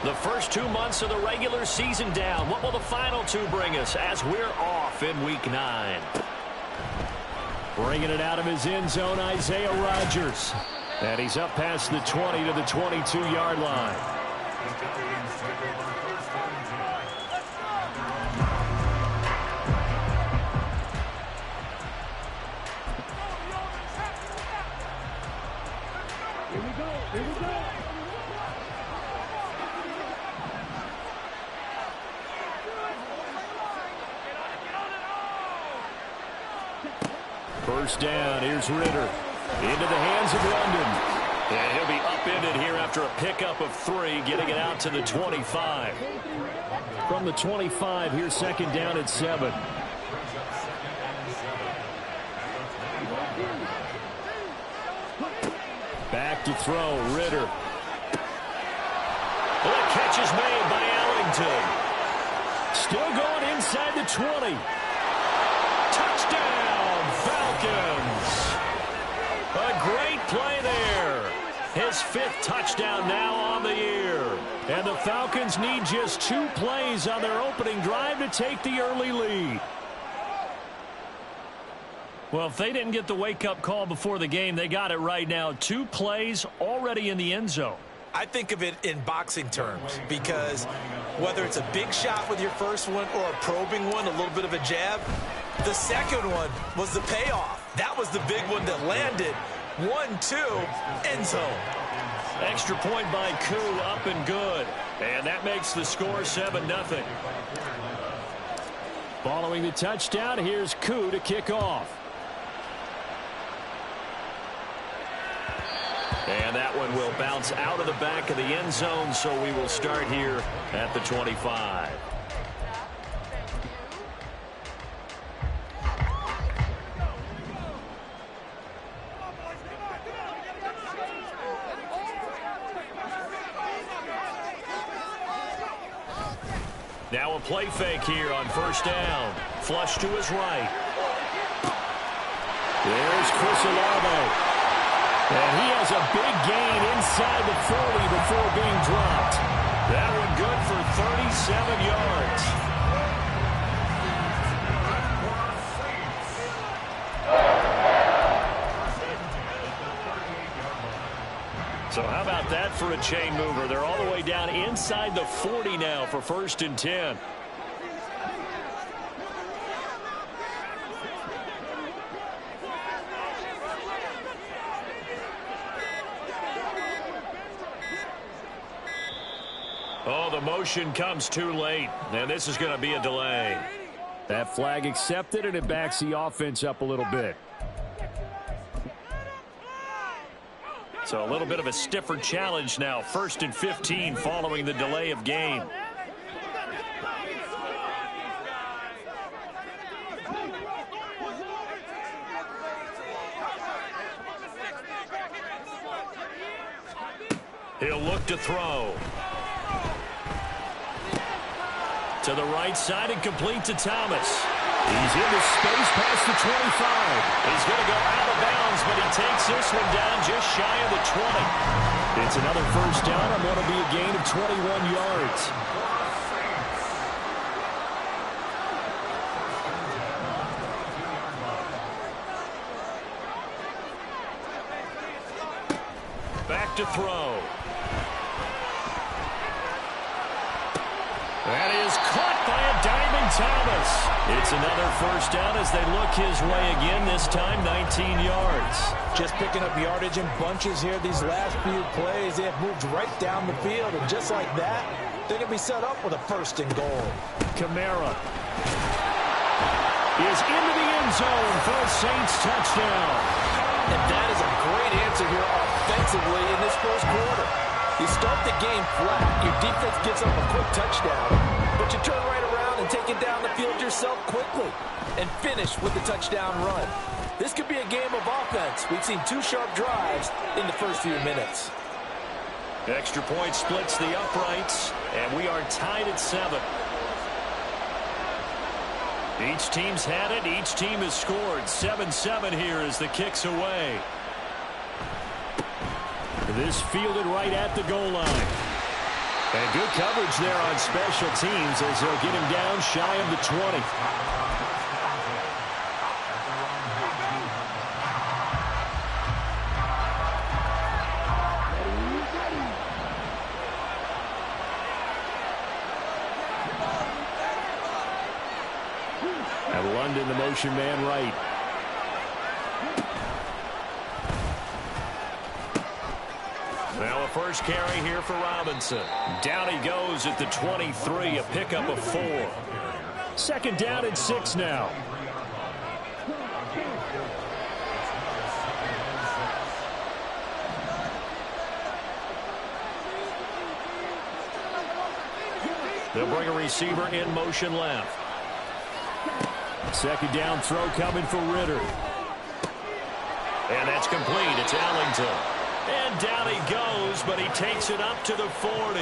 The first 2 months of the regular season down. What will the final 2 bring us as we're off in Week 9? Bringing it out of his end zone, Isaiah Rodgers. And he's up past the 20 to the 22-yard line. Here we go. Here we go. First down, here's Ritter. Into the hands of London. And he'll be upended here after a pickup of 3, getting it out to the 25. From the 25, here's second down at 7. Back to throw, Ritter. The catch is made by Ellington. Still going inside the 20. Touchdown, Falcons. A great play there. His 5th touchdown now on the year. And the Falcons need just 2 plays on their opening drive to take the early lead. Well, if they didn't get the wake-up call before the game, they got it right now. 2 plays already in the end zone. I think of it in boxing terms because whether it's a big shot with your first one or a probing one, a little bit of a jab, the second one was the payoff. That was the big one that landed. 1-2, end zone. Extra point by Koo, up and good. And that makes the score 7-0. Following the touchdown, here's Koo to kick off. And that one will bounce out of the back of the end zone, so we will start here at the 25. Now a play fake here on first down. Flush to his right. There's Chris Olave. And he has a big gain inside the 40 before being dropped. That one good for 37 yards. So how about that for a chain mover? They're all the way down inside the 40 now for 1st and 10. Oh, the motion comes too late, and this is going to be a delay. That flag accepted, and it backs the offense up a little bit. So a little bit of a stiffer challenge now. 1st and 15 following the delay of game. He'll look to throw. To the right side and complete to Thomas. He's into space past the 25. He's going to go out of bounds, but he takes this one down just shy of the 20. It's another first down on what will be a gain of 21 yards. Back to throw. That is caught by a diving Thomas. It's another first down as they look his way again, this time 19 yards. Just picking up yardage in bunches here these last few plays. They have moved right down the field, and just like that, they're going to be set up with a 1st and goal. Kamara is into the end zone for a Saints touchdown. And that is a great answer here offensively in this first quarter. You start the game flat, your defense gives up a quick touchdown, but you turn right around and take it down the field yourself quickly and finish with the touchdown run. This could be a game of offense. We've seen 2 sharp drives in the first few minutes. Extra point splits the uprights, and we are tied at 7. Each team's had it. Each team has scored. 7-7 here as the kick's away. This fielded right at the goal line. And good coverage there on special teams as they'll get him down shy of the 20. And London, the motion man right. Now a first carry here for Robinson. Down he goes at the 23, a pickup of 4. Second down and 6 now. They'll bring a receiver in motion left. Second down throw coming for Ritter. And that's complete. It's Ellington. And down he goes, but he takes it up to the 40.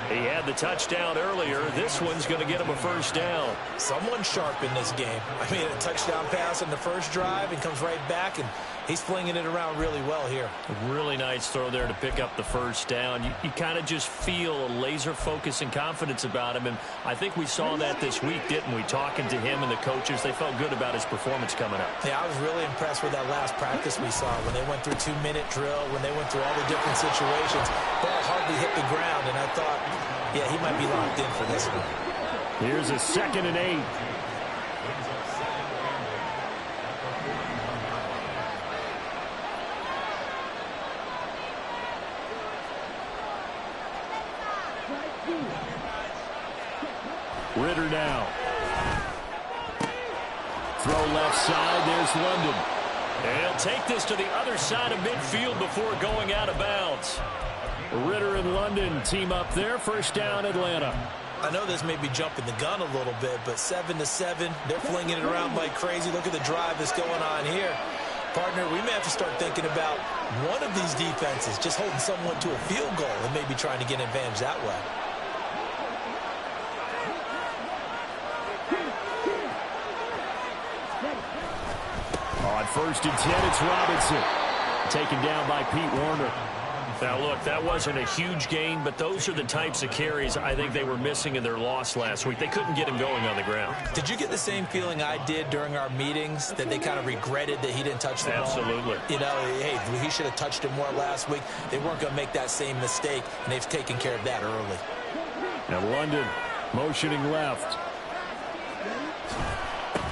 He had the touchdown earlier. This one's going to get him a first down. Someone sharp in this game. I mean, a touchdown pass on the first drive and comes right back, and he's flinging it around really well here. A really nice throw there to pick up the first down. You kind of just feel a laser focus and confidence about him, and I think we saw that this week, didn't we? Talking to him and the coaches, they felt good about his performance coming up. Yeah, I was really impressed with that last practice we saw when they went through 2-minute drill, when they went through all the different situations. Ball hardly hit the ground, and I thought, yeah, he might be locked in for this one. Here's a 2nd and 8. Ritter now. Throw left side. There's London. And he'll take this to the other side of midfield before going out of bounds. Ritter and London team up there. First down, Atlanta. I know this may be jumping the gun a little bit, but 7-7, they're flinging it around like crazy. Look at the drive that's going on here. Partner, we may have to start thinking about one of these defenses just holding someone to a field goal and maybe trying to get an advantage that way. On 1st and 10, it's Robinson. Taken down by Pete Warner. Now, look, that wasn't a huge gain, but those are the types of carries I think they were missing in their loss last week. They couldn't get him going on the ground. Did you get the same feeling I did during our meetings, that they kind of regretted that he didn't touch the ball? Absolutely. You know, hey, he should have touched it more last week. They weren't going to make that same mistake, and they've taken care of that early. Now, London motioning left.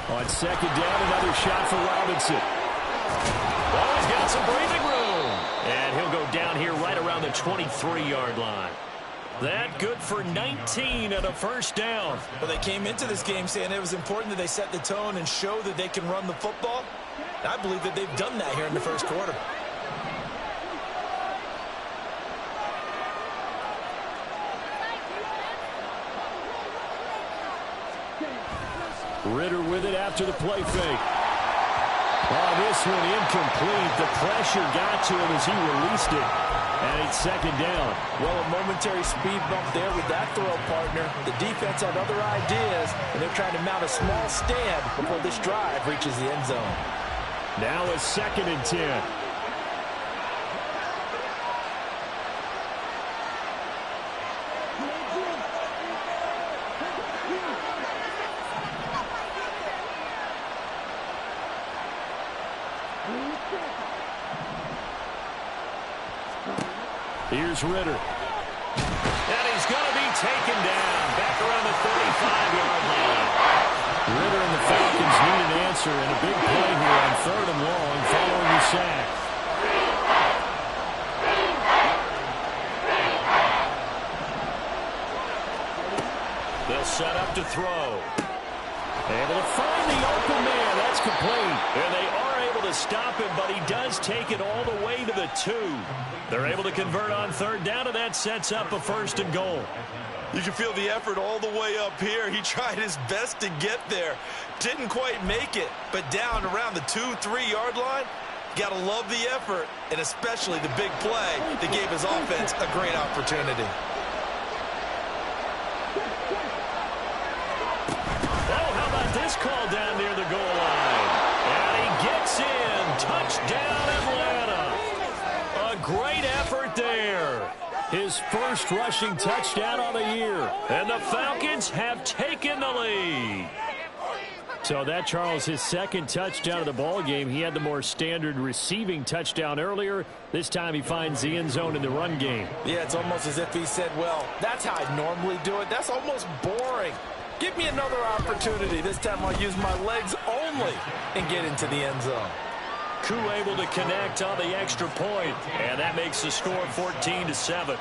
On 2nd down, another shot for Robinson. Oh, he's got some breathing room. And he'll go down here right around the 23-yard line. That good for 19 and a first down. Well, they came into this game saying it was important that they set the tone and show that they can run the football. I believe that they've done that here in the first quarter. Ritter with it after the play fake. Oh, this one incomplete. The pressure got to him as he released it. And it's 2nd down. Well, a momentary speed bump there with that throw, partner. The defense had other ideas, and they're trying to mount a small stand before this drive reaches the end zone. Now a 2nd and 10. Here's Ritter. And he's going to be taken down back around the 35-yard line. Ritter and the Falcons need an answer, and a big play here on 3rd and long following the sack. They'll set up to throw. Able to find the open man. That's complete. And they are able to stop him, but he does take it all the way to the 2. They're able to convert on 3rd down, and that sets up a 1st and goal. You can feel the effort all the way up here. He tried his best to get there. Didn't quite make it, but down around the 2-3 yard line, got to love the effort, and especially the big play that gave his offense a great opportunity. Oh, how about this call down near the goal line? And he gets in. Touchdown, Atlanta. A great effort there. His first rushing touchdown on the year. And the Falcons have taken the lead. So that, Charles, his second touchdown of the ball game. He had the more standard receiving touchdown earlier. This time he finds the end zone in the run game. Yeah, it's almost as if he said, well, that's how I normally do it. That's almost boring. Give me another opportunity. This time I'll use my legs only and get into the end zone. Koo able to connect on the extra point, and that makes the score 14-7.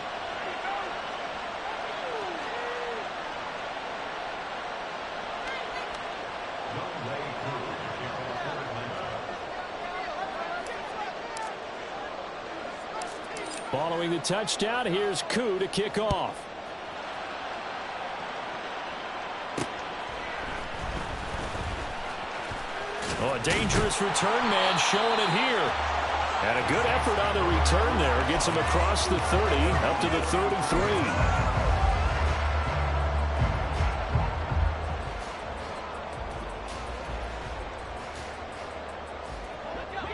Following the touchdown, here's Koo to kick off. Oh, a dangerous return man showing it here. And a good effort on the return there. Gets him across the 30, up to the 33.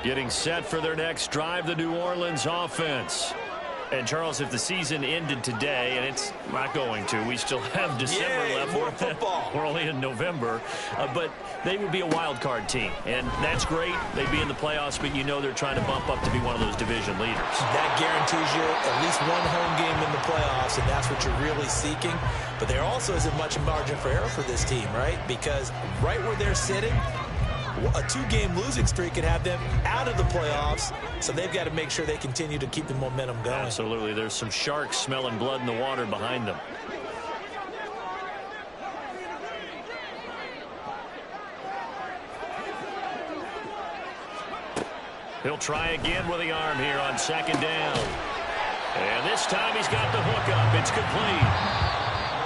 Getting set for their next drive, the New Orleans offense. And, Charles, if the season ended today, and it's not going to, we still have December left. More football. We're only in November. But they would be a wild card team, and that's great. They'd be in the playoffs, but you know they're trying to bump up to be one of those division leaders. That guarantees you at least one home game in the playoffs, and that's what you're really seeking. But there also isn't much margin for error for this team, right? Because right where they're sitting, a 2-game losing streak could have them out of the playoffs, so they've got to make sure they continue to keep the momentum going. Absolutely. There's some sharks smelling blood in the water behind them. He'll try again with the arm here on second down. And this time he's got the hook up. It's complete.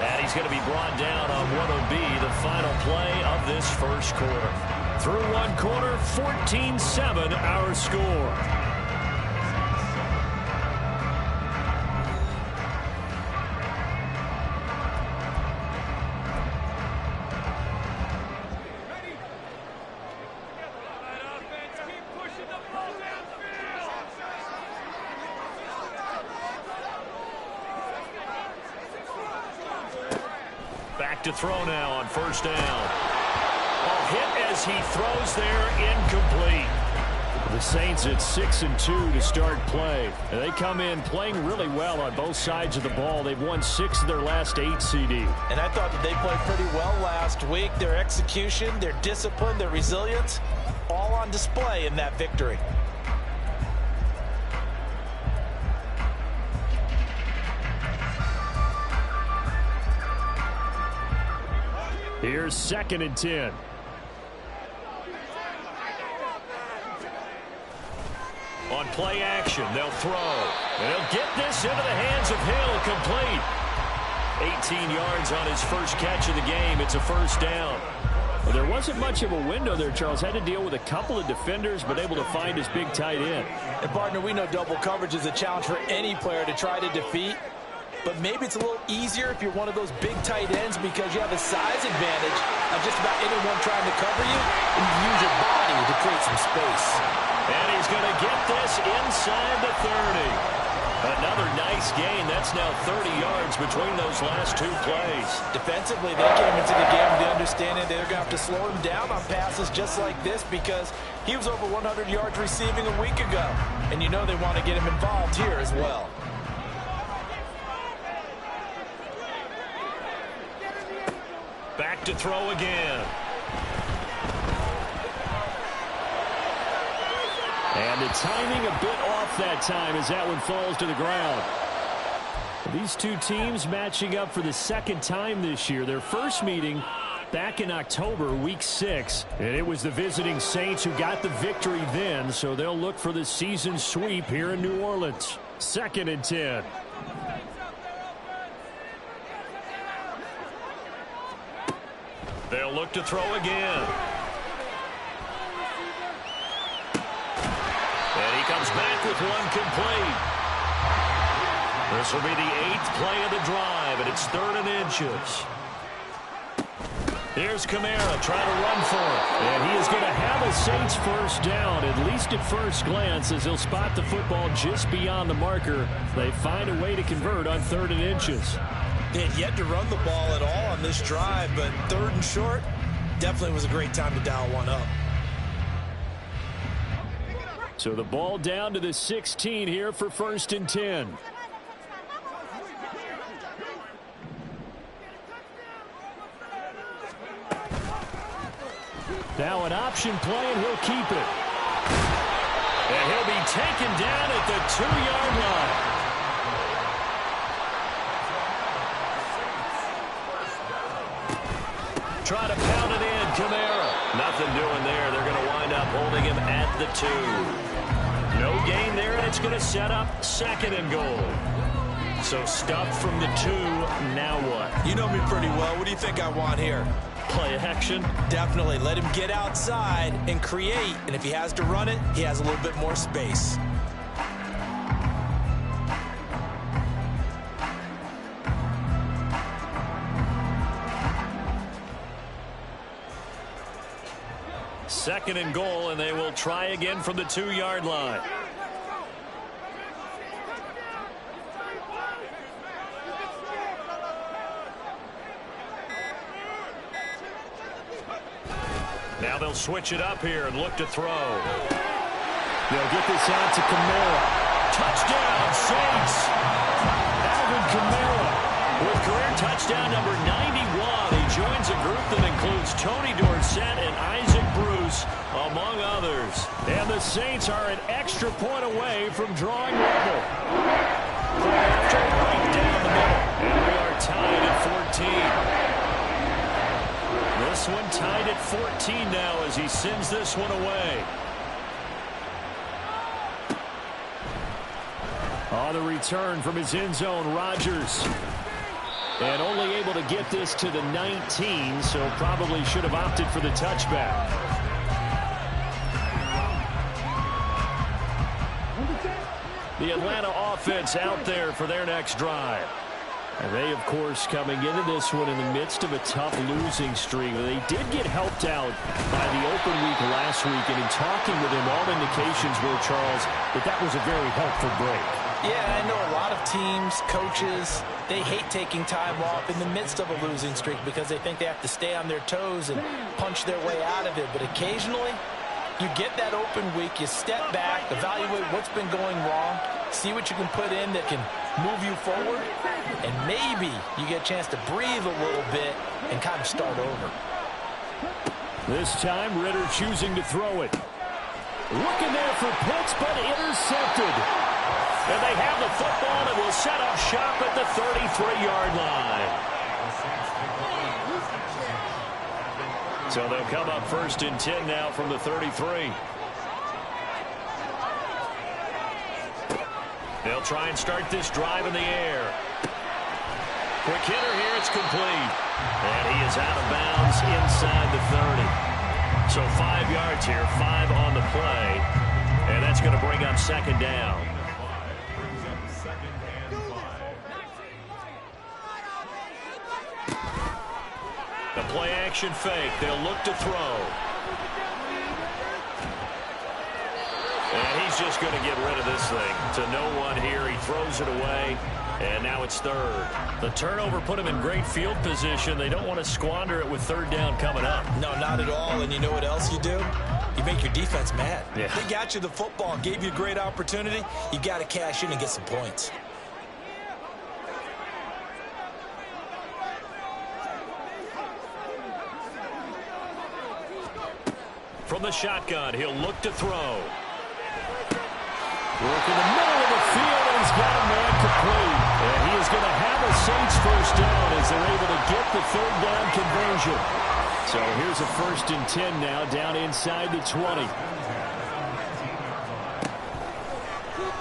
And he's going to be brought down on what will be the final play of this first quarter. Through one quarter, 14-7 our score. Back to throw now on first down. Hit as he throws there, incomplete. The Saints at 6-2 to start play. And they come in playing really well on both sides of the ball. They've won 6 of their last 8 CD. And I thought that they played pretty well last week. Their execution, their discipline, their resilience, all on display in that victory. Here's 2nd and 10. On play action, they'll throw. And he'll get this into the hands of Hill, complete. 18 yards on his first catch of the game. It's a first down. Well, there wasn't much of a window there, Charles. Had to deal with a couple of defenders, but able to find his big tight end. And, partner, we know double coverage is a challenge for any player to try to defeat. But maybe it's a little easier if you're one of those big tight ends because you have a size advantage of just about anyone trying to cover you, and you use your body to create some space. And he's going to get this inside the 30. Another nice gain. That's now 30 yards between those last 2 plays. Defensively, they came into the game with the understanding they're going to have to slow him down on passes just like this because he was over 100 yards receiving a week ago. And you know they want to get him involved here as well. Back to throw again. And the timing a bit off that time as that one falls to the ground. These two teams matching up for the second time this year. Their first meeting back in October, week 6. And it was the visiting Saints who got the victory then, so they'll look for the season sweep here in New Orleans. 2nd and 10. They'll look to throw again. And he comes back with one complete. This will be the 8th play of the drive, and it's 3rd and inches. Here's Kamara trying to run for it. And he is going to have a Saints first down, at least at first glance, as he'll spot the football just beyond the marker. They find a way to convert on 3rd and inches. They had yet to run the ball at all on this drive, but 3rd and short definitely was a great time to dial one up. So the ball down to the 16 here for 1st and 10. Now an option play, and he'll keep it. And he'll be taken down at the 2-yard line. Try to pound it in, Kamara. Nothing doing there. They're going to wind up holding him at the 2. No gain there, and it's going to set up 2nd and goal. So stuff from the 2. Now what? You know me pretty well. What do you think I want here? Play action? Definitely. Let him get outside and create. And if he has to run it, he has a little bit more space. Second and goal, and they will try again from the 2-yard line. Now they'll switch it up here and look to throw. They'll get this out to Kamara. Touchdown, Saints! Alvin Kamara with career touchdown number 91. He joins a group that includes Tony Dorsett and Isaac Bruce, among others. And the Saints are an extra point away from drawing level. After right down the middle. And we are tied at 14. This one tied at 14 now as he sends this one away. On the return from his end zone, Rodgers. And only able to get this to the 19, so probably should have opted for the touchback. The Atlanta offense out there for their next drive. And they, of course, coming into this one in the midst of a tough losing streak. They did get helped out by the open week last week, and in talking with him, all indications were, Charles, that was a very helpful break. Yeah, I know a lot of teams, coaches, they hate taking time off in the midst of a losing streak because they think they have to stay on their toes and punch their way out of it. But occasionally, you get that open week, you step back, evaluate what's been going wrong, see what you can put in that can move you forward, and maybe you get a chance to breathe a little bit and kind of start over. This time, Ritter choosing to throw it. Looking there for Pitts, but intercepted. And they have the football and will set up shop at the 33-yard line. So they'll come up 1st and 10 now from the 33. They'll try and start this drive in the air. Quick hitter here, it's complete. And he is out of bounds inside the 30. So 5 yards here, 5 on the play. And that's going to bring up 2nd down. The play action fake. They'll look to throw. And he's just going to get rid of this thing to no one here. He throws it away, and now it's 3rd. The turnover put him in great field position. They don't want to squander it with 3rd down coming up. No, not at all. And you know what else you do? You make your defense mad. Yeah. They got you the football, gave you a great opportunity. You got to cash in and get some points. From the shotgun, he'll look to throw. Work in the middle of the field, and he's got a man complete. And he is going to have a Saints first down as they're able to get the 3rd down conversion. So here's a 1st and 10 now, down inside the 20.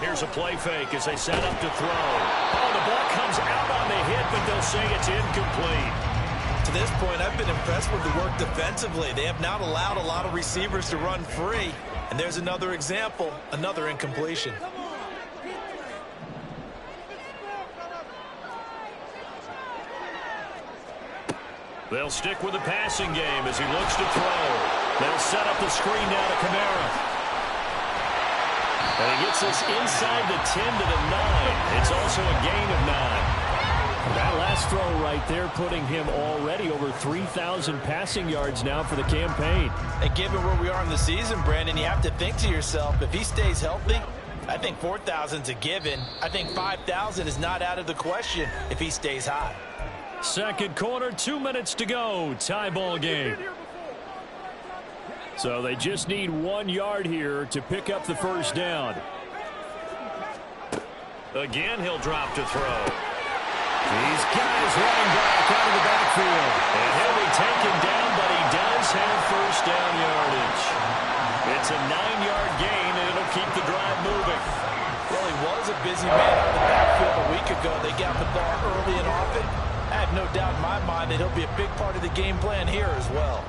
Here's a play fake as they set up to throw. Oh, the ball comes out on the hit, but they'll say it's incomplete. To this point, I've been impressed with the work defensively. They have not allowed a lot of receivers to run free. And there's another example, another incompletion. They'll stick with the passing game as he looks to throw. They'll set up the screen now to Kamara. And he gets us inside the 10 to the 9. It's also a gain of 9. That last throw right there putting him already over 3,000 passing yards now for the campaign. And given where we are in the season, Brandon, you have to think to yourself, if he stays healthy, I think 4,000's a given. I think 5,000 is not out of the question if he stays hot. Second quarter, 2 minutes to go. Tie ball game. So they just need 1 yard here to pick up the first down. Again, he'll drop to throw. These guys running back out of the backfield. And he'll be taken down, but he does have first down yardage. It's a 9-yard gain, and it'll keep the drive moving. Well, he was a busy man out of the backfield a week ago. They got the ball early and often. I have no doubt in my mind that he'll be a big part of the game plan here as well.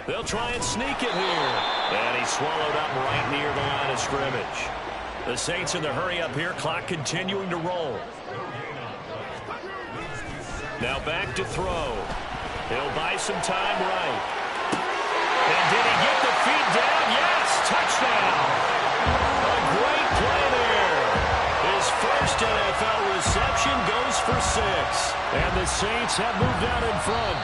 They'll try and sneak it here. And he's swallowed up right near the line of scrimmage. The Saints in the hurry up here. Clock continuing to roll. Now back to throw. He'll buy some time right. And did he get the feet down? Yes, touchdown. A great play there. His first NFL reception goes for 6. And the Saints have moved out in front.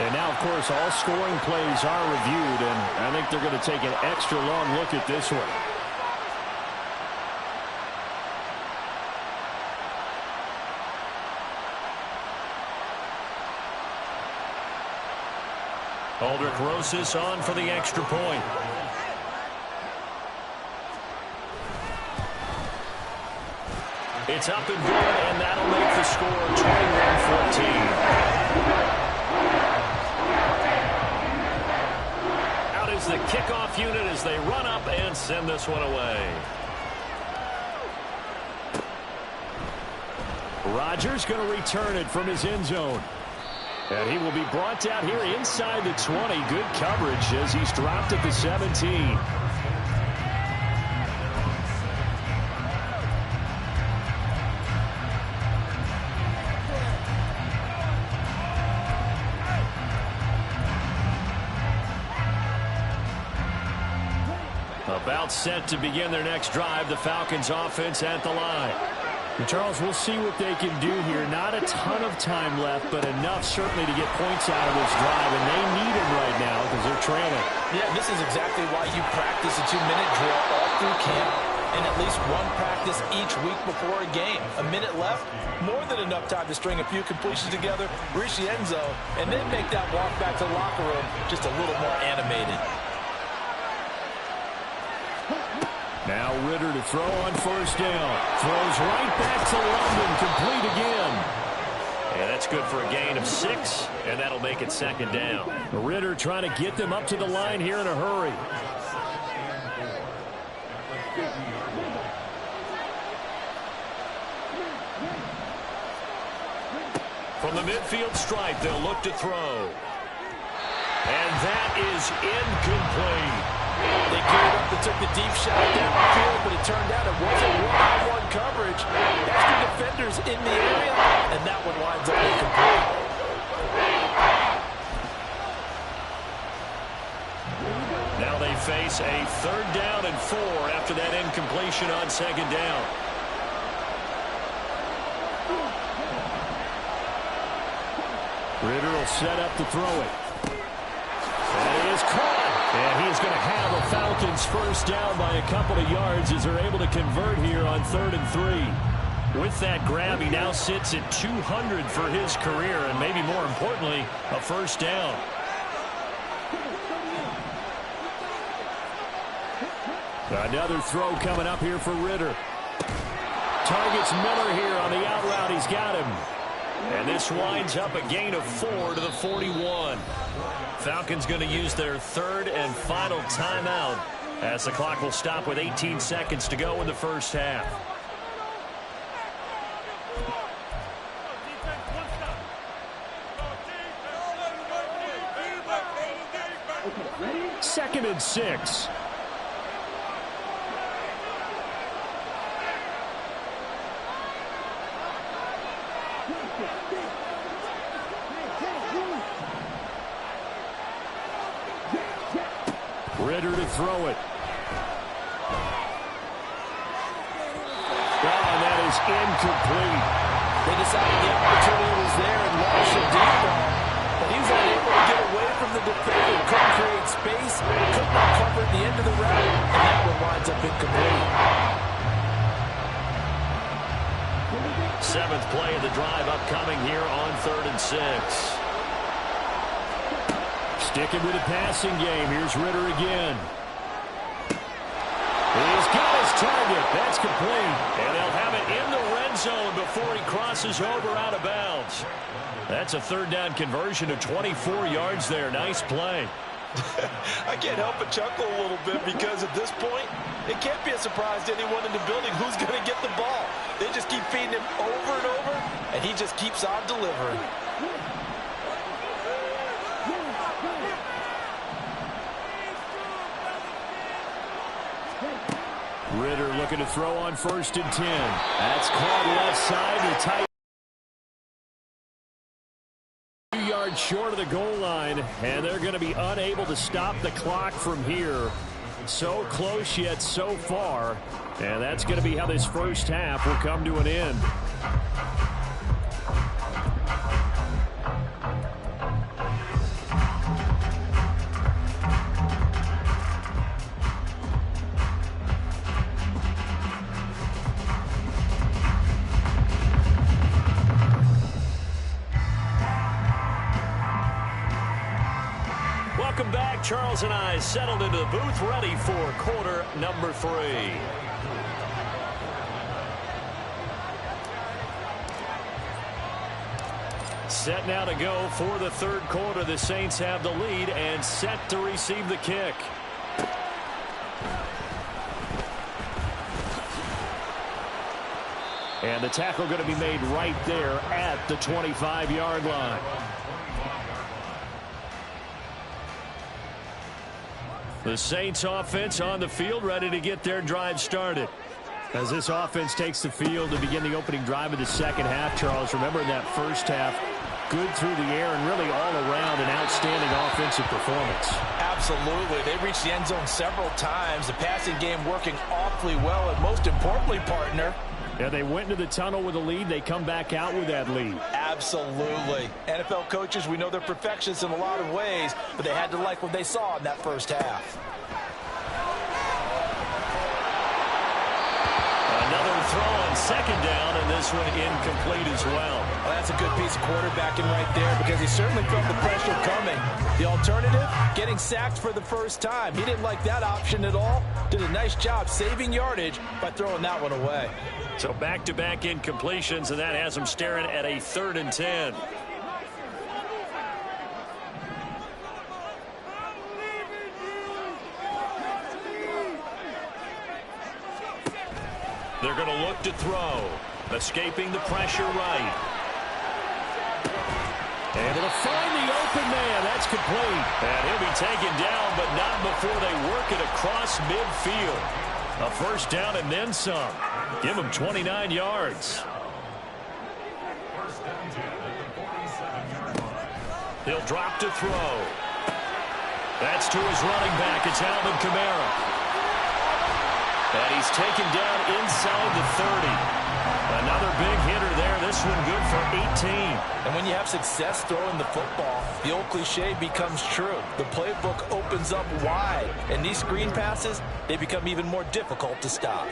And now, of course, all scoring plays are reviewed, and I think they're going to take an extra long look at this one. Aldrich Rosas on for the extra point. It's up and good, and that'll make the score 21-14. The kickoff unit as they run up and send this one away. Rodgers going to return it from his end zone. And he will be brought down here inside the 20. Good coverage as he's dropped at the 17. About set to begin their next drive. The Falcons offense at the line. And Charles, we'll see what they can do here. Not a ton of time left, but enough certainly to get points out of this drive. And they need them right now because they're trailing. Yeah, this is exactly why you practice a 2-minute drill all through camp and at least one practice each week before a game. A minute left, more than enough time to string a few completions together, reach the end zone, and then make that walk back to the locker room just a little more animated. Now Ritter to throw on first down. Throws right back to London. Complete again. And that's good for a gain of 6, and that'll make it second down. Ritter trying to get them up to the line here in a hurry. From the midfield stripe, they'll look to throw. And that is incomplete. They geared up and took the deep shot downfield, but it turned out it wasn't one-on-one coverage. Extra defenders in the area, and that one winds up incomplete. Now they face a 3rd down and 4 after that incompletion on second down. Ritter will set up to throw it. And it is caught. And he is going to have the Falcons first down by a couple of yards as they're able to convert here on 3rd and 3. With that grab, he now sits at 200 for his career, and maybe more importantly, a first down. Another throw coming up here for Ritter. Targets Miller here on the out route. He's got him. And this winds up a gain of 4 to the 41. Falcons going to use their 3rd and final timeout as the clock will stop with 18 seconds to go in the first half. Second and 6. Ritter to throw it. And that is incomplete. They decided the opportunity was there and launched a deep ball, but he was unable to get away from the defender. Couldn't create space, could not cover at the end of the route, and that one winds up incomplete. Seventh play of the drive upcoming here on 3rd and 6. Sticking with the passing game. Here's Ritter again. He's got his target. That's complete. And they'll have it in the red zone before he crosses over out of bounds. That's a 3rd down conversion of 24 yards there. Nice play. I can't help but chuckle a little bit because at this point, it can't be a surprise to anyone in the building who's going to get the ball. They just keep feeding him over and over, and he just keeps on delivering. Ritter looking to throw on 1st and 10. That's caught left side. The tight 2 yards short of the goal line, and they're going to be unable to stop the clock from here. So close yet so far, and that's going to be how this first half will come to an end. Welcome back. Charles and I settled into the booth, ready for quarter number 3. Set now to go for the 3rd quarter. The Saints have the lead and set to receive the kick. And the tackle going to be made right there at the 25-yard line. The Saints offense on the field, ready to get their drive started. As this offense takes the field to begin the opening drive of the second half, Charles, remember in that first half, good through the air and really all around an outstanding offensive performance. Absolutely. They reached the end zone several times. The passing game working awfully well, and most importantly, partner, yeah, they went into the tunnel with a lead. They come back out with that lead. Absolutely. NFL coaches, we know they're perfectionists in a lot of ways, but they had to like what they saw in that first half. Another throw on 2nd down, and this one incomplete as well. Well, that's a good piece of quarterbacking right there because he certainly felt the pressure coming. The alternative, getting sacked for the first time. He didn't like that option at all. Did a nice job saving yardage by throwing that one away. So back-to-back incompletions, and that has them staring at a 3rd and 10. They're going to look to throw. Escaping the pressure right. Able to find the open man. That's complete. And he'll be taken down, but not before they work it across midfield. A 1st down and then some. Give him 29 yards. He'll drop to throw. That's to his running back. It's Alvin Kamara. And he's taken down inside the 30. Another big hitter there. This one good for 18. And when you have success throwing the football, the old cliche becomes true. The playbook opens up wide. And these screen passes, they become even more difficult to stop.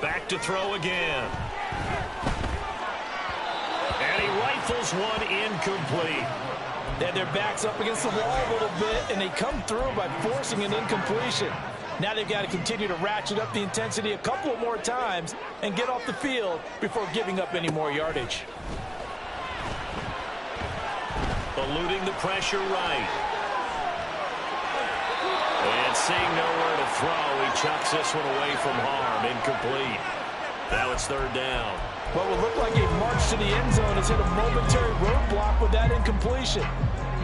Back to throw again. And he rifles one incomplete. They had their backs up against the wall a little bit, and they come through by forcing an incompletion. Now they've got to continue to ratchet up the intensity a couple of more times and get off the field before giving up any more yardage. Eluding the pressure right. And seeing nowhere to throw, he chucks this one away from harm. Incomplete. Now it's 3rd down. What would look like a march to the end zone has hit a momentary roadblock with that incompletion.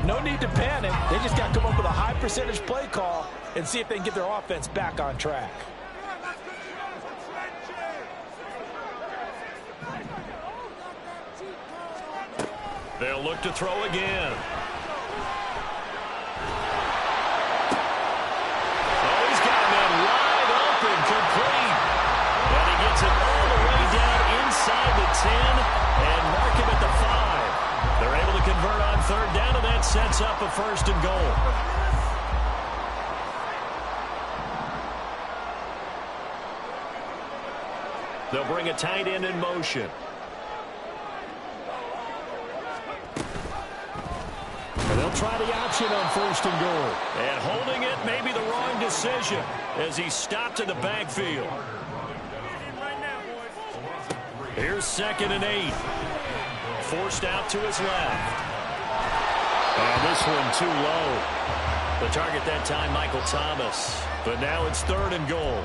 No need to panic. They just got to come up with a high percentage play call and see if they can get their offense back on track. They'll look to throw again. sets up a 1st and goal. They'll bring a tight end in motion. And they'll try the option on 1st and goal. And holding it may be the wrong decision as he's stopped in the backfield. Here's 2nd and 8. Forced out to his left. And this one too low. The target that time, Michael Thomas. But now it's 3rd and goal.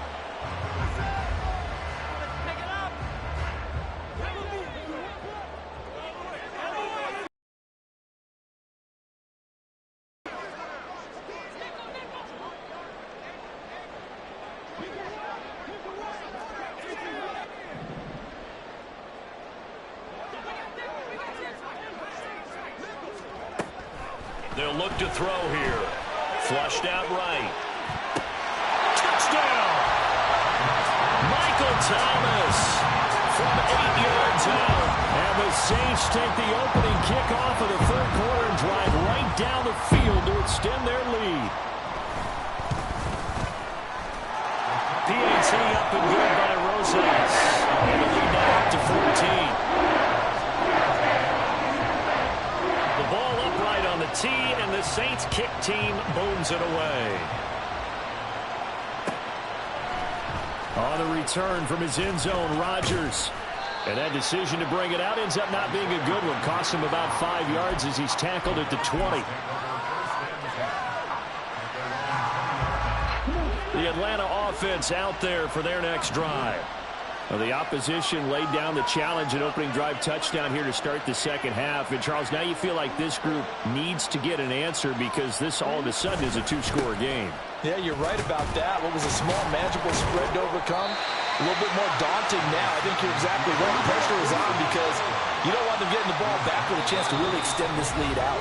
They'll look to throw here. Flushed out right. Touchdown! Michael Thomas from 8 yards out. And the Saints take the opening kickoff of the 3rd quarter and drive right down the field to extend their lead. PAT up and good by Rosas. And the lead now up to 14. Ball upright on the tee, and the Saints kick team booms it away. On the return from his end zone, Rodgers. And that decision to bring it out ends up not being a good one. Costs him about 5 yards as he's tackled at the 20. The Atlanta offense out there for their next drive. Well, the opposition laid down the challenge and opening drive touchdown here to start the 2nd half. And, Charles, now you feel like this group needs to get an answer because this all of a sudden is a 2-score game. Yeah, you're right about that. What was a small, manageable spread to overcome? A little bit more daunting now. I think you're exactly right. Pressure is on because you don't want them getting the ball back with a chance to really extend this lead out.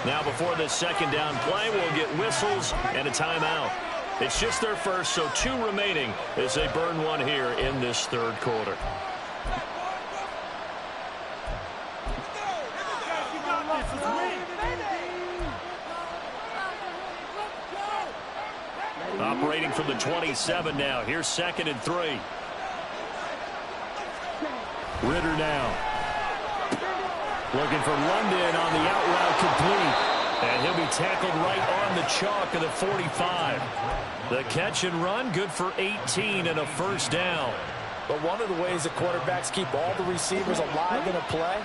Now, before this 2nd down play, we'll get whistles and a timeout. It's just their first, so 2 remaining as they burn one here in this 3rd quarter. Operating from the 27 now. Here's 2nd and 3. Ritter now. Looking for London on the out route complete. And he'll be tackled right on the chalk of the 45. The catch and run, good for 18 and a 1st down. But one of the ways that quarterbacks keep all the receivers alive in a play,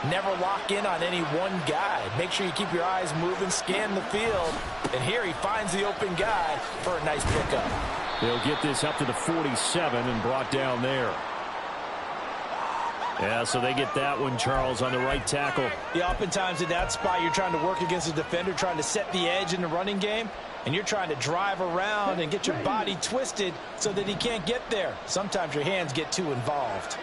never lock in on any one guy. Make sure you keep your eyes moving, scan the field. And here he finds the open guy for a nice pickup. They'll get this up to the 47 and brought down there. Yeah, so they get that one, Charles, on the right tackle. Yeah, oftentimes in that spot, you're trying to work against a defender, trying to set the edge in the running game, and you're trying to drive around and get your body twisted so that he can't get there. Sometimes your hands get too involved.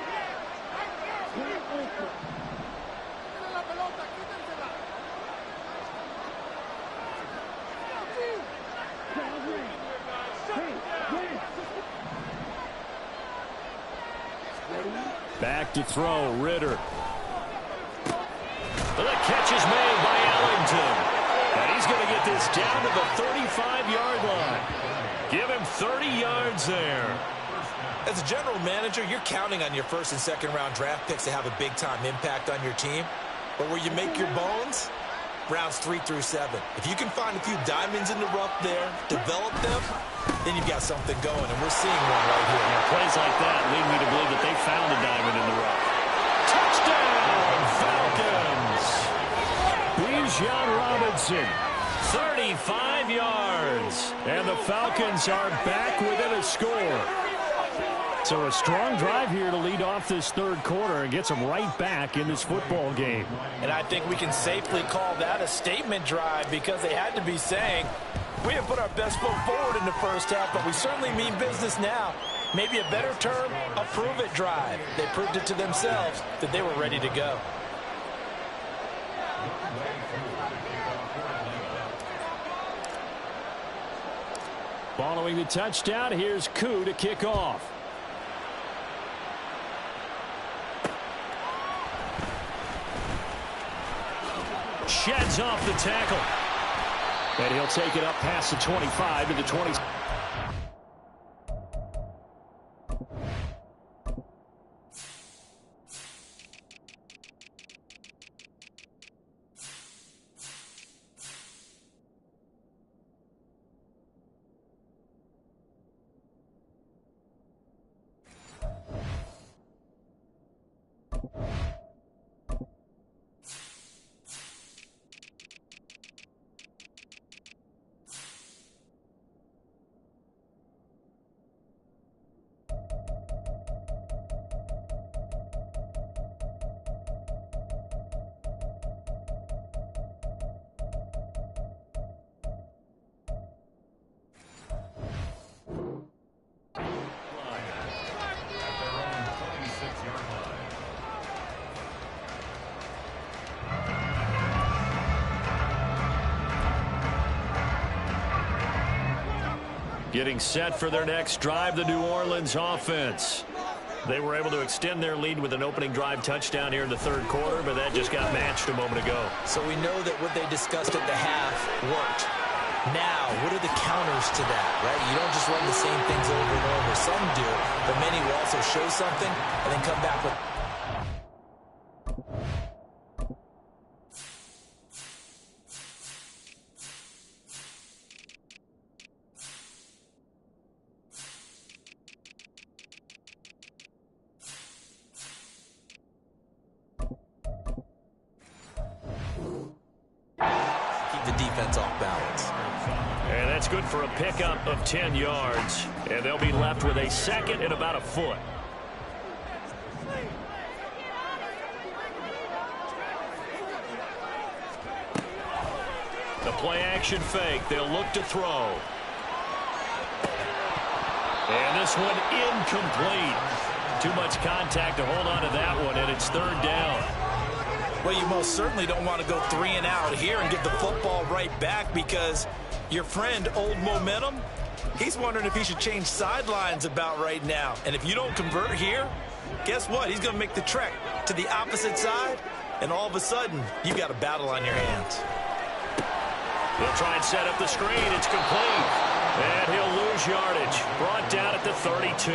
Back to throw, Ritter. The catch is made by Ellington. And he's going to get this down to the 35-yard line. Give him 30 yards there. As a general manager, you're counting on your 1st and 2nd round draft picks to have a big-time impact on your team. But where you make your bones, rounds 3 through 7. If you can find a few diamonds in the rough there, develop them, then you've got something going, and we're seeing one right here. Yeah, plays like that lead me to believe that they found a diamond in the rough. Touchdown, Falcons! Bijan Robinson, 35 yards. And the Falcons are back within a score. So a strong drive here to lead off this 3rd quarter and gets them right back in this football game. And I think we can safely call that a statement drive because they had to be saying, we have put our best foot forward in the 1st half, but we certainly mean business now. Maybe a better term, a prove-it drive. They proved it to themselves that they were ready to go. Following the touchdown, here's Koo to kick off. sheds off the tackle. And he'll take it up past the 25 to the 20. Getting set for their next drive, the New Orleans offense. They were able to extend their lead with an opening drive touchdown here in the third quarter, but that just got matched a moment ago. So we know that what they discussed at the half worked. Now, what are the counters to that, right? You don't just run the same things over and over. Some do, but many will also show something and then come back with... the defense off balance. And that's good for a pickup of 10 yards. And they'll be left with a second and about a foot. The play action fake. They'll look to throw. And this one incomplete. Too much contact to hold on to that one, and it's third down. Well, you most certainly don't want to go 3 and out here and get the football right back, because your friend, Old Momentum, he's wondering if he should change sidelines about right now. And if you don't convert here, guess what? He's going to make the trek to the opposite side, and all of a sudden, you've got a battle on your hands. They'll try and set up the screen. It's complete. And he'll lose yardage. Brought down at the 32.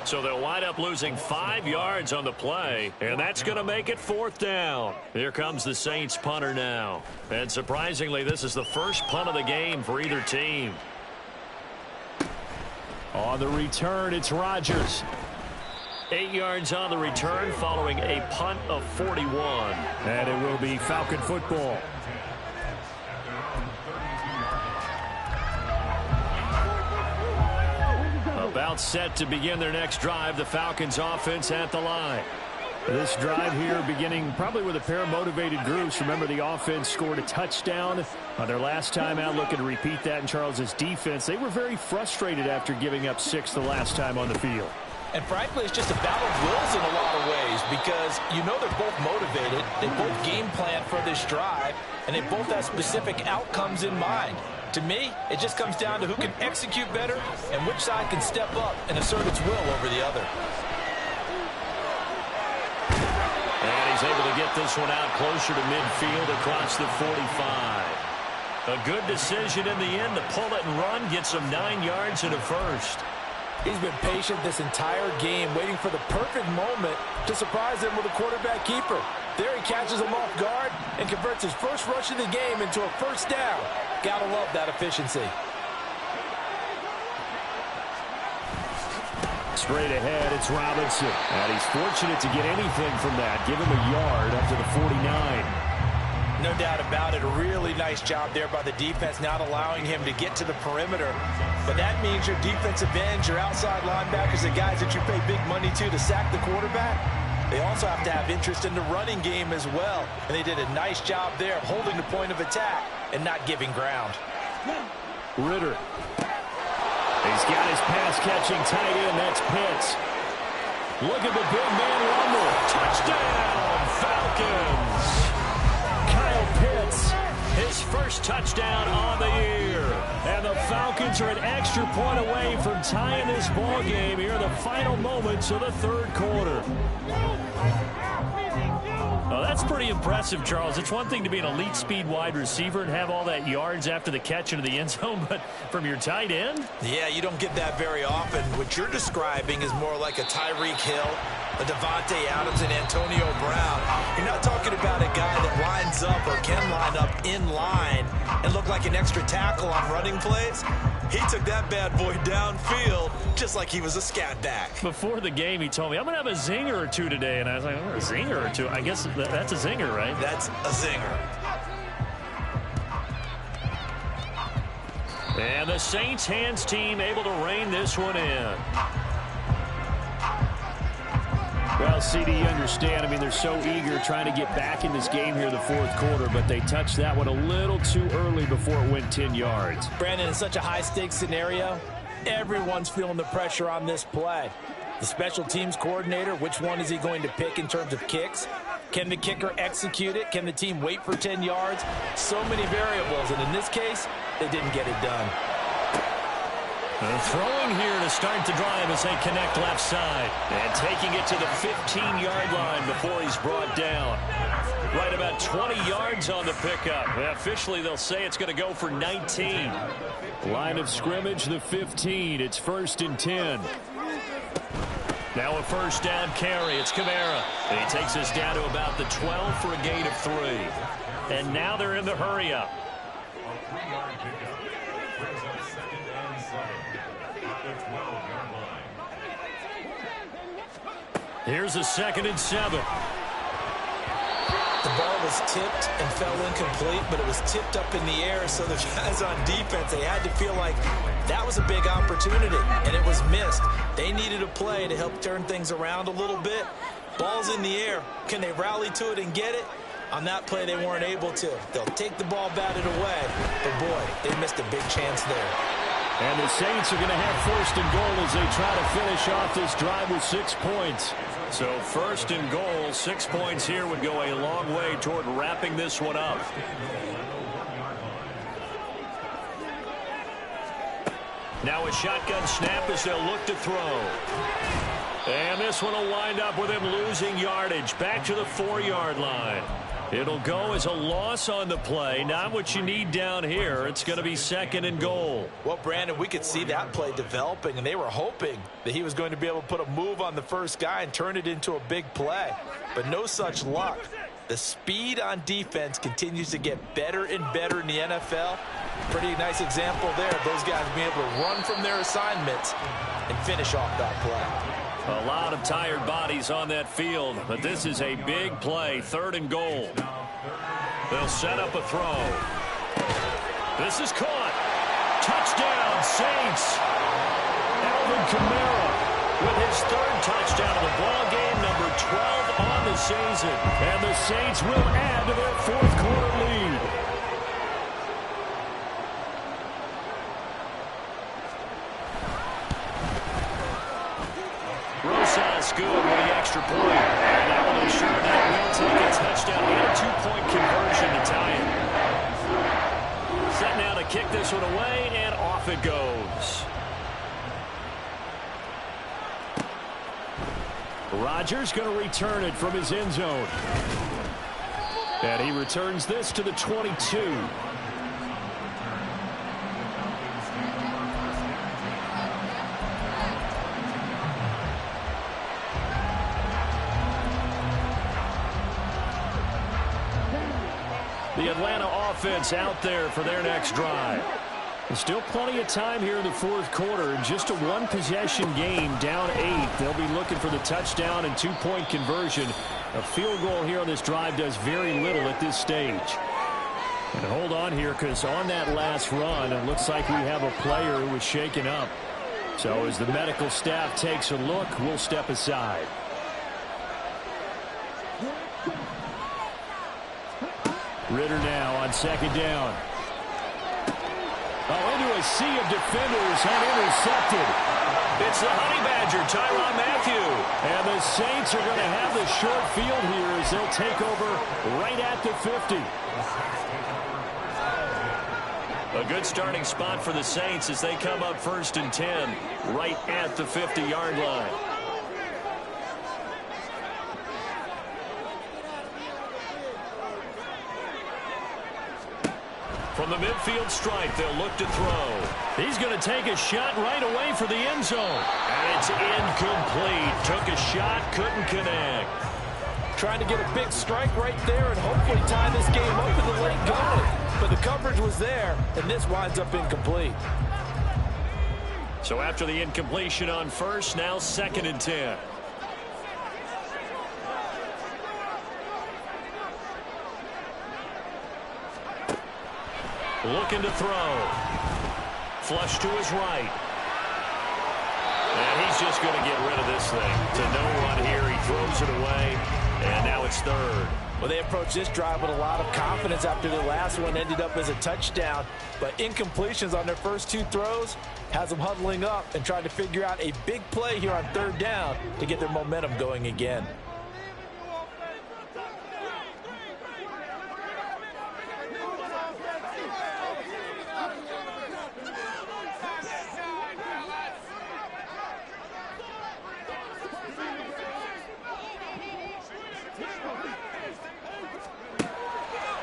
So they'll wind up losing 5 yards on the play, and that's going to make it fourth down. Here comes the Saints punter now. And surprisingly, this is the first punt of the game for either team. On the return, it's Rodgers. 8 yards on the return following a punt of 41. And it will be Falcon football. About set to begin their next drive, the Falcons offense at the line. This drive here beginning probably with a pair of motivated groups. Remember, the offense scored a touchdown on their last time out, looking to repeat that in Charles's defense. They were very frustrated after giving up 6 the last time on the field. And frankly, it's just a battle of wills in a lot of ways, because you know they're both motivated, they both game plan for this drive, and they both have specific outcomes in mind. To me, it just comes down to who can execute better and which side can step up and assert its will over the other. And he's able to get this one out closer to midfield across the 45. A good decision in the end to pull it and run, get some 9 yards and a first. He's been patient this entire game, waiting for the perfect moment to surprise him with a quarterback keeper. There he catches him off guard and converts his first rush of the game into a first down. Gotta love that efficiency. Straight ahead, it's Robinson. And he's fortunate to get anything from that. Give him a yard up to the 49. No doubt about it. A really nice job there by the defense, not allowing him to get to the perimeter. But that means your defensive ends, your outside linebackers, the guys that you pay big money to sack the quarterback, they also have to have interest in the running game as well. And they did a nice job there holding the point of attack and not giving ground. Ritter. He's got his pass-catching tight end. That's Pitts. Look at the big man rumble. Touchdown, Falcons. Kyle Pitts, his first touchdown on the year. And the Falcons are an extra point away from tying this ball game here in the final moments of the third quarter. Oh, that's pretty pretty impressive, Charles. It's one thing to be an elite speed wide receiver and have all that yards after the catch into the end zone, but from your tight end? Yeah, you don't get that very often. What you're describing is more like a Tyreek Hill, a Devontae Adams, and Antonio Brown. You're not talking about a guy that lines up or can line up in line and look like an extra tackle on running plays. He took that bad boy downfield just like he was a scat back. Before the game, he told me, I'm going to have a zinger or two today. And I was like, oh, a zinger or two? I guess that's a zinger, right? That's a zinger. And the Saints hands team able to rein this one in. Well, CD, you understand. I mean, they're so eager trying to get back in this game here in the fourth quarter, but they touched that one a little too early before it went 10 yards. Brandon, in such a high-stakes scenario, everyone's feeling the pressure on this play. The special teams coordinator, which one is he going to pick in terms of kicks? Can the kicker execute it? Can the team wait for 10 yards? So many variables, and in this case, they didn't get it done. Throwing here to start the drive as they connect left side. And taking it to the 15-yard line before he's brought down. Right about 20 yards on the pickup. Well, officially, they'll say it's going to go for 19. Line of scrimmage, the 15. It's 1st and 10. Now a first down carry. It's Kamara. And he takes us down to about the 12 for a gain of 3. And now they're in the hurry-up. Here's a 2nd and 7. The ball was tipped and fell incomplete, but it was tipped up in the air, so the guys on defense, they had to feel like that was a big opportunity, and it was missed. They needed a play to help turn things around a little bit. Ball's in the air. Can they rally to it and get it? On that play, they weren't able to. They'll take the ball batted away, but boy, they missed a big chance there. And the Saints are going to have 1st and goal as they try to finish off this drive with 6 points. So 1st and goal, 6 points here would go a long way toward wrapping this one up. Now a shotgun snap as they'll look to throw. And this one will wind up with him losing yardage back to the 4-yard line. It'll go as a loss on the play. Not what you need down here. It's going to be 2nd and goal. Well, Brandon, we could see that play developing, and they were hoping that he was going to be able to put a move on the first guy and turn it into a big play. But no such luck. The speed on defense continues to get better and better in the NFL. Pretty nice example there of those guys being able to run from their assignments and finish off that play. A lot of tired bodies on that field, but this is a big play, 3rd and goal. They'll set up a throw. This is caught. Touchdown, Saints. Alvin Kamara with his 3rd touchdown of the ball game, number 12 on the season. And the Saints will add to their 4th quarter lead. Rosas good with the extra point. And that will ensure that will take a touchdown and a 2-point conversion to tie it. Set now to kick this one away, and off it goes. Rodgers going to return it from his end zone. And he returns this to the 22. The Atlanta offense out there for their next drive. There's still plenty of time here in the 4th quarter. Just a 1-possession game, down 8. They'll be looking for the touchdown and 2-point conversion. A field goal here on this drive does very little at this stage. And hold on here, because on that last run, it looks like we have a player who was shaken up. So as the medical staff takes a look, we'll step aside. Ritter now on 2nd down. Oh, into a sea of defenders and intercepted. It's the Honey Badger, Tyrann Mathieu. And the Saints are going to have the short field here as they'll take over right at the 50. A good starting spot for the Saints as they come up 1st and 10 right at the 50-yard line. From the midfield stripe, they'll look to throw. He's going to take a shot right away for the end zone. And it's incomplete. Took a shot, couldn't connect. Trying to get a big strike right there and hopefully tie this game up in the late going. But the coverage was there, and this winds up incomplete. So after the incompletion on first, now 2nd and 10. Looking to throw. Flush to his right. And he's just going to get rid of this thing. To no one here. He throws it away. And now it's 3rd. Well, they approached this drive with a lot of confidence after the last one ended up as a touchdown. But incompletions on their first 2 throws has them huddling up and trying to figure out a big play here on 3rd down to get their momentum going again.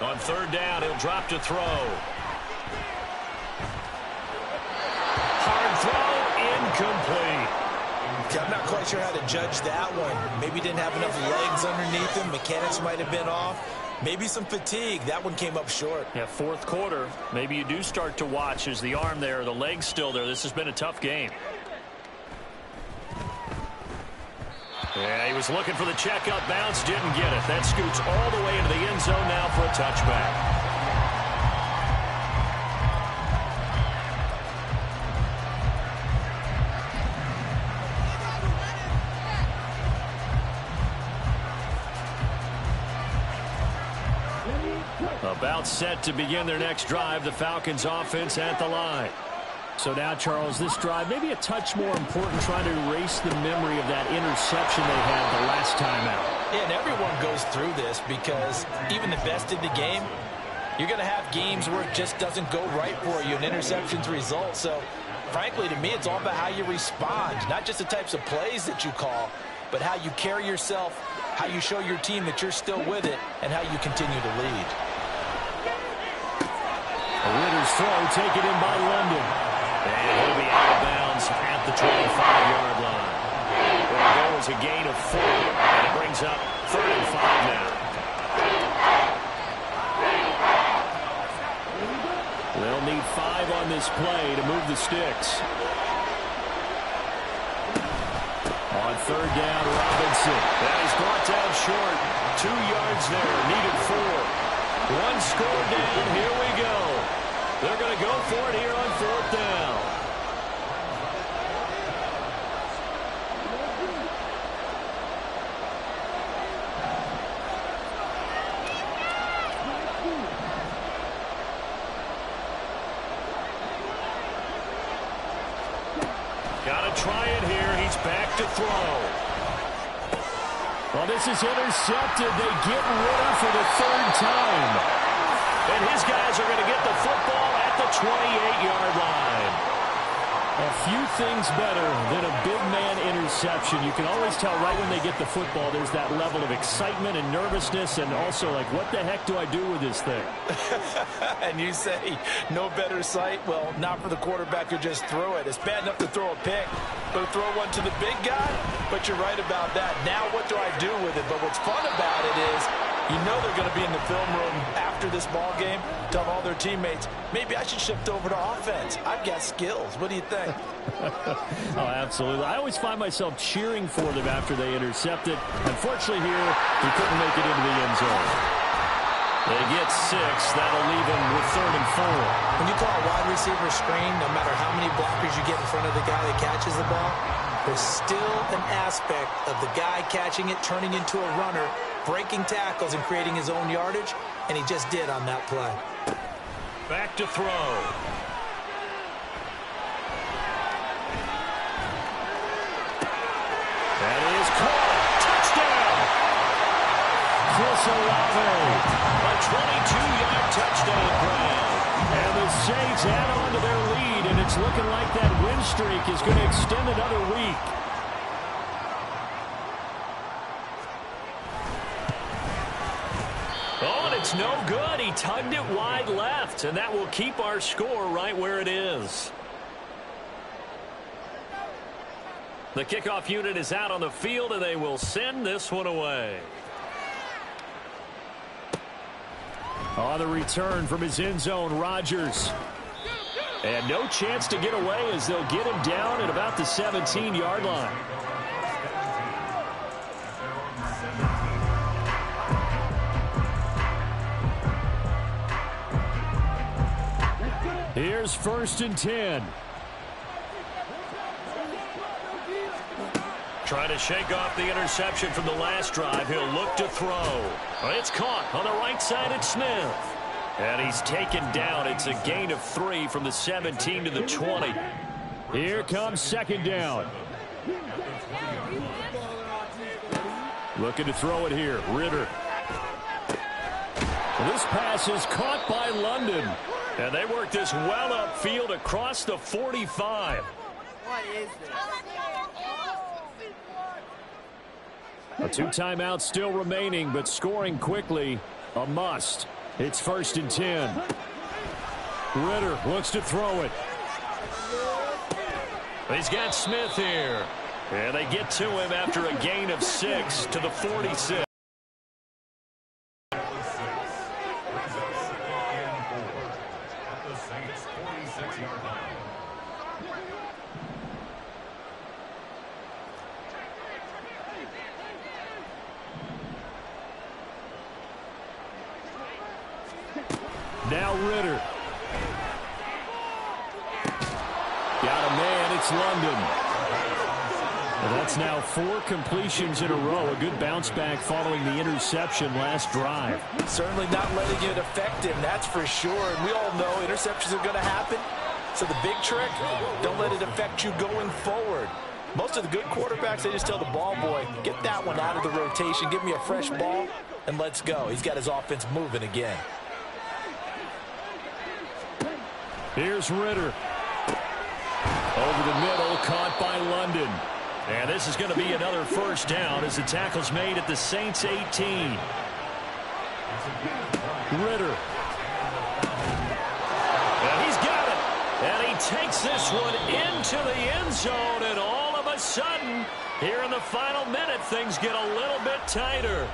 On 3rd down, he'll drop to throw. Hard throw, incomplete. I'm not quite sure how to judge that one. Maybe didn't have enough legs underneath him. Mechanics might have been off. Maybe some fatigue. That one came up short. Yeah, 4th quarter. Maybe you do start to watch. Is the arm there, the leg's still there? This has been a tough game. Yeah, he was looking for the checkup bounce, didn't get it. That scoots all the way into the end zone now for a touchback. About set to begin their next drive, the Falcons offense at the line. So now, Charles, this drive maybe a touch more important, trying to erase the memory of that interception they had the last time out. Yeah, and everyone goes through this because even the best in the game, you're going to have games where it just doesn't go right for you, and interceptions result. So, frankly, to me, it's all about how you respond, not just the types of plays that you call, but how you carry yourself, how you show your team that you're still with it, and how you continue to lead. Ritter's throw taken in by London. And he'll be out of bounds at the 25-yard line. It'll go as a gain of 4, and it brings up 3rd and 5 now. They'll need 5 on this play to move the sticks. On 3rd down, Robinson. That is brought down short. 2 yards there, needed 4. 1 score down, here we go. They're going to go for it here on 4th down. Got to try it here. He's back to throw. Well, this is intercepted. They get Ritter for the 3rd time. And his guys are going to get the football at the 28-yard line. A few things better than a big man interception. You can always tell right when they get the football, there's that level of excitement and nervousness, and also like, what the heck do I do with this thing? And you say, no better sight? Well, not for the quarterback who just threw it. It's bad enough to throw a pick, but to throw one to the big guy? But you're right about that. Now what do I do with it? But what's fun about it is, you know they're going to be in the film room after this ball game, telling all their teammates, maybe I should shift over to offense. I've got skills. What do you think? Oh, absolutely. I always find myself cheering for them after they intercept it. Unfortunately here, he couldn't make it into the end zone. They get 6. That'll leave him with 3rd and 4. When you call a wide receiver screen, no matter how many blockers you get in front of the guy that catches the ball, there's still an aspect of the guy catching it, turning into a runner, breaking tackles and creating his own yardage, and he just did on that play. Back to throw. That is caught. Touchdown. Chris Olave. A 22-yard touchdown grab. And the Saints add on to their lead, and it's looking like that win streak is going to extend another week. Oh, and it's no good. He tugged it wide left, and that will keep our score right where it is. The kickoff unit is out on the field, and they will send this one away. On the return from his end zone, Rodgers. And no chance to get away as they'll get him down at about the 17-yard line. Here's 1st and 10. Trying to shake off the interception from the last drive. He'll look to throw. It's caught on the right side at Smith. And he's taken down. It's a gain of 3 from the 17 to the 20. Here comes 2nd down. Looking to throw it here. Ritter. This pass is caught by London. And they work this well upfield across the 45. What is this? A 2 timeouts still remaining, but scoring quickly, a must. It's 1st and 10. Ritter looks to throw it. He's got Smith here. And they get to him after a gain of 6 to the 46. Now Ritter. Got a man, it's London. Well, that's now 4 completions in a row. A good bounce back following the interception last drive. Certainly not letting it affect him, that's for sure. And we all know interceptions are going to happen. So the big trick, don't let it affect you going forward. Most of the good quarterbacks, they just tell the ball boy, get that one out of the rotation, give me a fresh ball, and let's go. He's got his offense moving again. Here's Ritter. Over the middle, caught by London. And this is going to be another 1st down as the tackle's made at the Saints 18. Ritter. And he's got it. And he takes this one into the end zone. And all of a sudden, here in the final minute, things get a little bit tighter.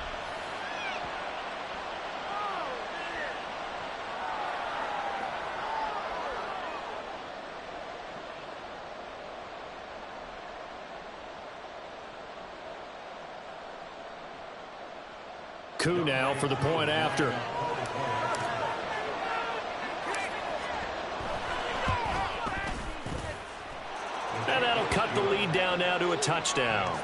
Koo now for the point after. And that'll cut the lead down now to a touchdown.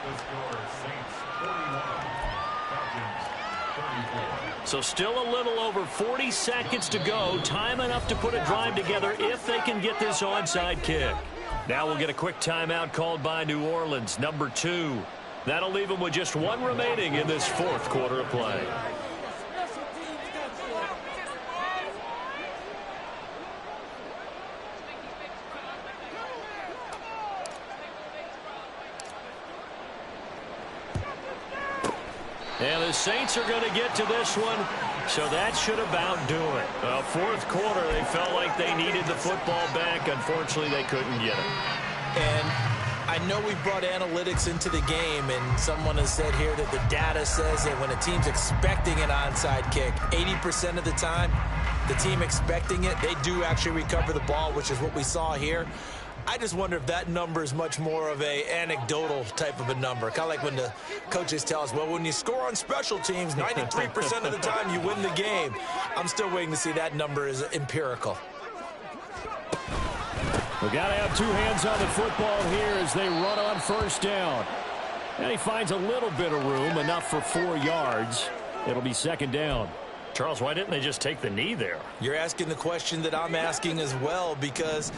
So still a little over 40 seconds to go. Time enough to put a drive together if they can get this onside kick. Now we'll get a quick timeout called by New Orleans, number 2. That'll leave them with just 1 remaining in this 4th quarter of play. And the Saints are going to get to this one, so that should about do it. 4th quarter, they felt like they needed the football back. Unfortunately, they couldn't get it. And I know we brought analytics into the game, and someone has said here that the data says that when a team's expecting an onside kick, 80% of the time, the team expecting it, they do actually recover the ball, which is what we saw here. I just wonder if that number is much more of a anecdotal type of a number. Kind of like when the coaches tell us, well, when you score on special teams, 93% of the time you win the game. I'm still waiting to see that number is empirical. We got to have 2 hands on the football here as they run on 1st down. And he finds a little bit of room, enough for 4 yards. It'll be 2nd down. Charles, why didn't they just take the knee there? You're asking the question that I'm asking as well, because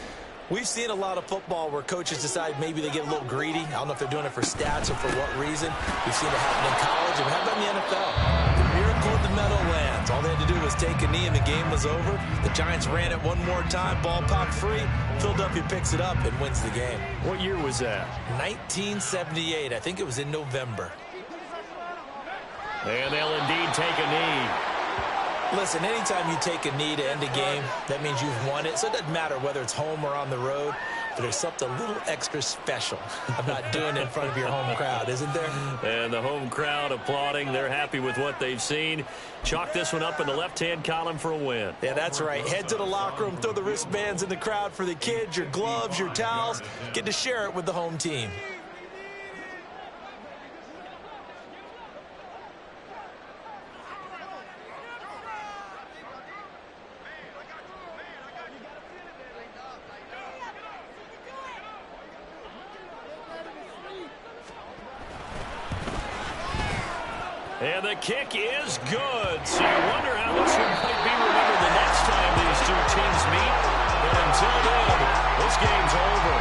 we've seen a lot of football where coaches decide maybe they get a little greedy. I don't know if they're doing it for stats or for what reason. We've seen it happen in college, and how about in the NFL? The miracle of the Meadowlands. All they had to do was take a knee, and the game was over. The Giants ran it one more time, ball popped free. Philadelphia picks it up and wins the game. What year was that? 1978. I think it was in November. And they'll indeed take a knee. Listen, anytime you take a knee to end a game, that means you've won it. So it doesn't matter whether it's home or on the road, but there's something a little extra special about doing it in front of your home crowd, isn't there? And the home crowd applauding. They're happy with what they've seen. Chalk this one up in the left-hand column for a win. Yeah, that's right. Head to the locker room, throw the wristbands in the crowd for the kids, your gloves, your towels. Get to share it with the home team. And the kick is good. So you wonder how this one might be remembered the next time these two teams meet. But until then, this game's over.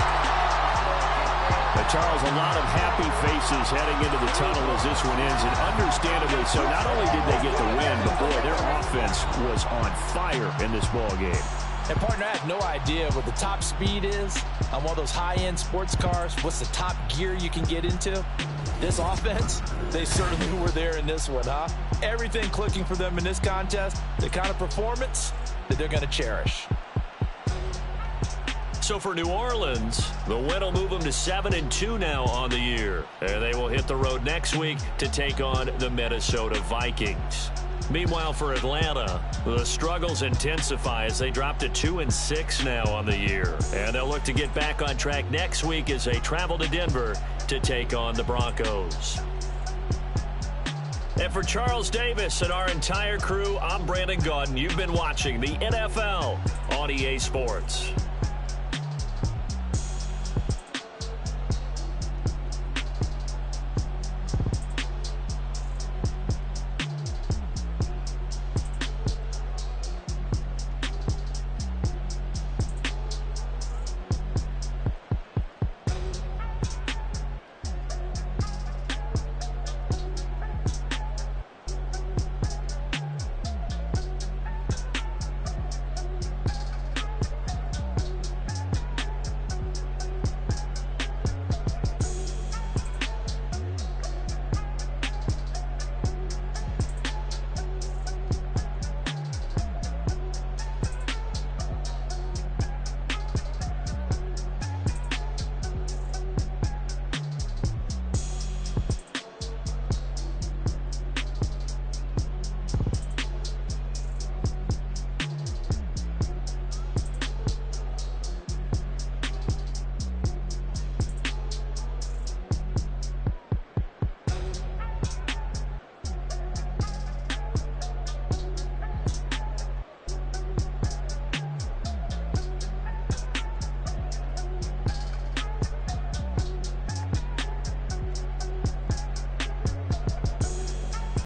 Charles, a lot of happy faces heading into the tunnel as this one ends, and understandably so. Not only did they get the win, but boy, their offense was on fire in this ball game. And partner, I have no idea what the top speed is on one of those high-end sports cars. What's the top gear you can get into? This offense, they certainly were there in this one, huh? Everything clicking for them in this contest, the kind of performance that they're going to cherish. So for New Orleans, the win will move them to 7-2 now on the year. And they will hit the road next week to take on the Minnesota Vikings. Meanwhile, for Atlanta, the struggles intensify as they drop to 2-6 now on the year. And they'll look to get back on track next week as they travel to Denver to take on the Broncos. And for Charles Davis and our entire crew, I'm Brandon Gaudin. You've been watching the NFL on EA Sports.